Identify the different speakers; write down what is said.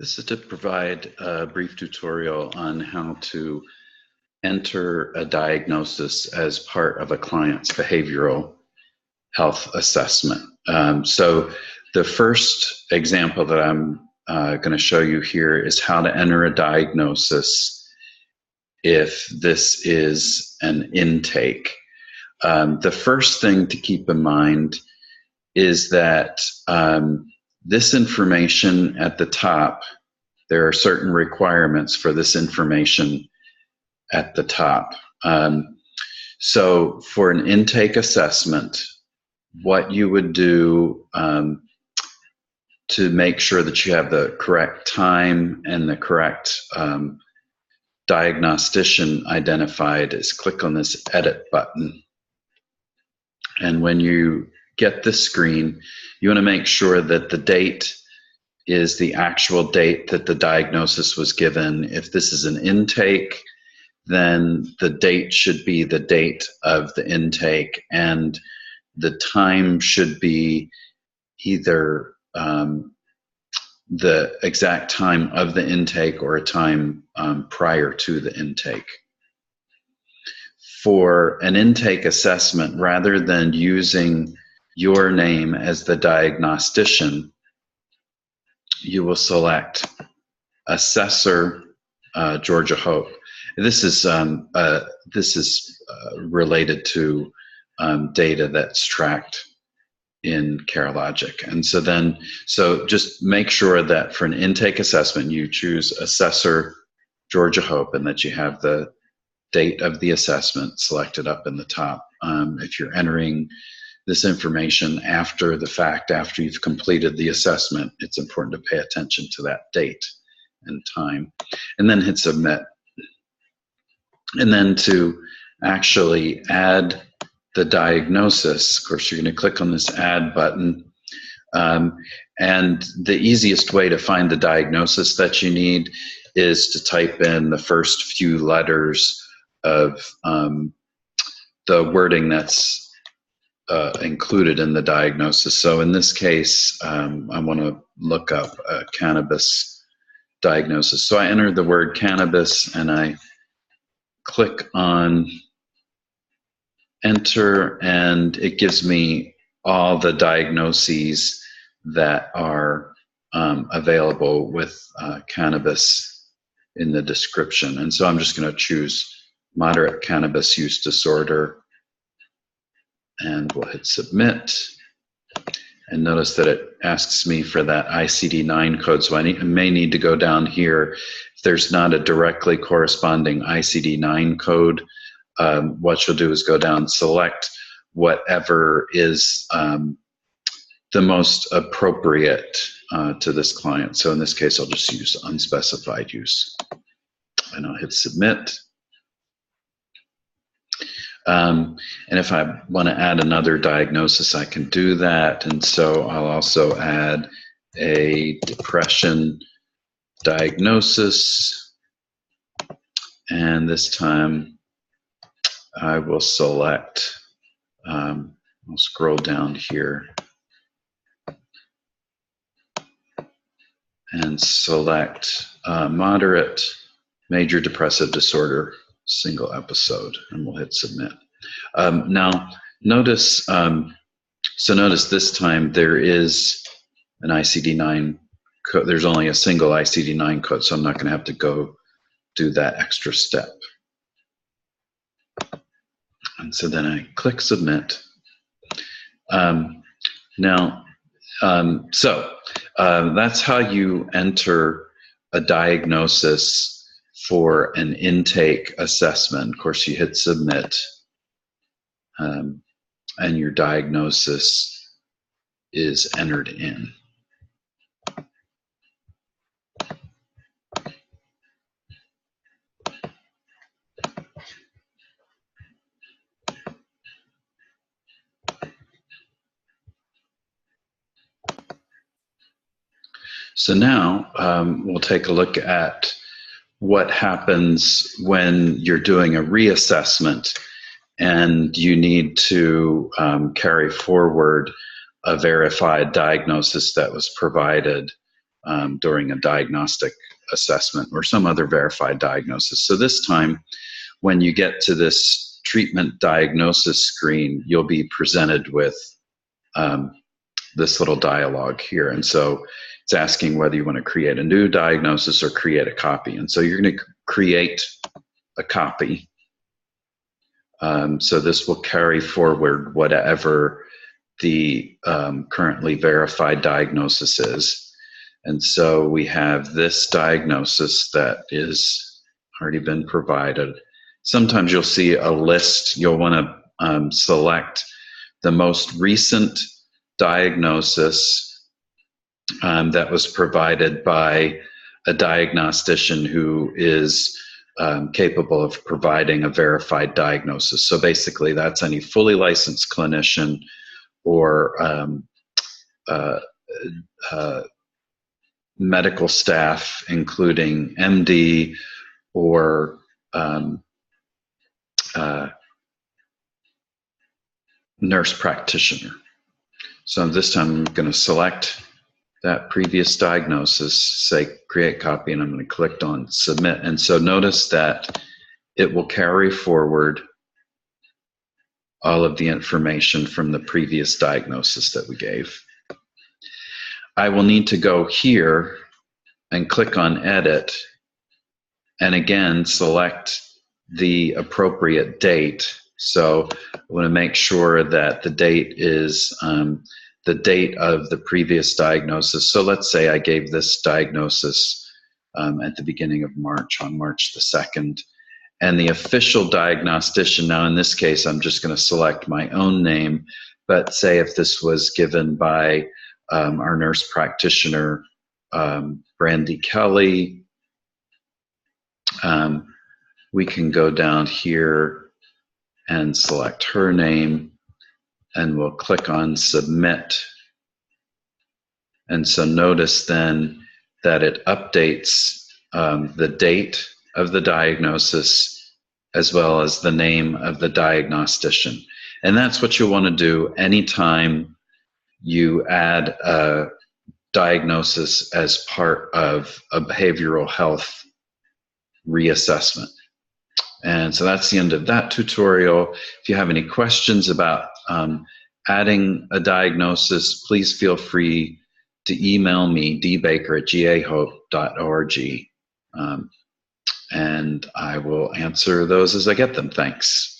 Speaker 1: This is to provide a brief tutorial on how to enter a diagnosis as part of a client's behavioral health assessment. So the first example that I'm going to show you here is how to enter a diagnosis if this is an intake. The first thing to keep in mind is that this information at the top, there are certain requirements for this information at the top. So for an intake assessment, what you would do to make sure that you have the correct time and the correct diagnostician identified is click on this edit button. And when you get this screen, you want to make sure that the date is the actual date that the diagnosis was given. If this is an intake, then the date should be the date of the intake, and the time should be either the exact time of the intake or a time prior to the intake. For an intake assessment, rather than using your name as the diagnostician, you will select Assessor Georgia Hope. This is related to data that's tracked in CareLogic, and so just make sure that for an intake assessment you choose Assessor Georgia Hope and that you have the date of the assessment selected up in the top. If you're entering this information after the fact, after you've completed the assessment, it's important to pay attention to that date and time, and then hit submit. And then to actually add the diagnosis, of course, you're going to click on this add button. And the easiest way to find the diagnosis that you need is to type in the first few letters of the wording that's included in the diagnosis. So in this case, I want to look up a cannabis diagnosis. So I enter the word cannabis and I click on enter, and it gives me all the diagnoses that are available with cannabis in the description. And so I'm just going to choose moderate cannabis use disorder, and we'll hit submit. And notice that it asks me for that ICD-9 code, so I may need to go down here. If there's not a directly corresponding ICD-9 code, what you'll do is go down, select whatever is the most appropriate to this client. So in this case, I'll just use unspecified use, and I'll hit submit. And if I want to add another diagnosis, I can do that. And so I'll also add a depression diagnosis. And this time I will select, I'll scroll down here and select moderate major depressive disorder single episode, and we'll hit submit. Now notice, notice this time there is an ICD-9 code. There's only a single ICD-9 code, so I'm not going to have to go do that extra step. And so then I click submit. That's how you enter a diagnosis for an intake assessment. Of course, you hit submit, and your diagnosis is entered in. So now we'll take a look at what happens when you're doing a reassessment and you need to carry forward a verified diagnosis that was provided during a diagnostic assessment or some other verified diagnosis. So this time, when you get to this treatment diagnosis screen, you'll be presented with this little dialogue here. And so it's asking whether you want to create a new diagnosis or create a copy. And so you're going to create a copy. So this will carry forward whatever the currently verified diagnosis is. And so we have this diagnosis that is already been provided. Sometimes you'll see a list. You'll want to select the most recent diagnosis that was provided by a diagnostician who is capable of providing a verified diagnosis. So basically, that's any fully licensed clinician or medical staff, including MD or nurse practitioner. So this time I'm going to select that previous diagnosis, say create copy, and I'm going to click on submit. And so notice that it will carry forward all of the information from the previous diagnosis that we gave. I will need to go here and click on edit, and again select the appropriate date. So I want to make sure that the date is the date of the previous diagnosis. So let's say I gave this diagnosis at the beginning of March, on March the 2nd. And the official diagnostician, now in this case, I'm just going to select my own name, but say if this was given by our nurse practitioner, Brandy Kelly, we can go down here and select her name, and we'll click on submit. And so notice then that it updates the date of the diagnosis as well as the name of the diagnostician. And that's what you want to do anytime you add a diagnosis as part of a behavioral health reassessment. And so that's the end of that tutorial. If you have any questions about adding a diagnosis, please feel free to email me, dbaker@gahope.org, and I will answer those as I get them. Thanks.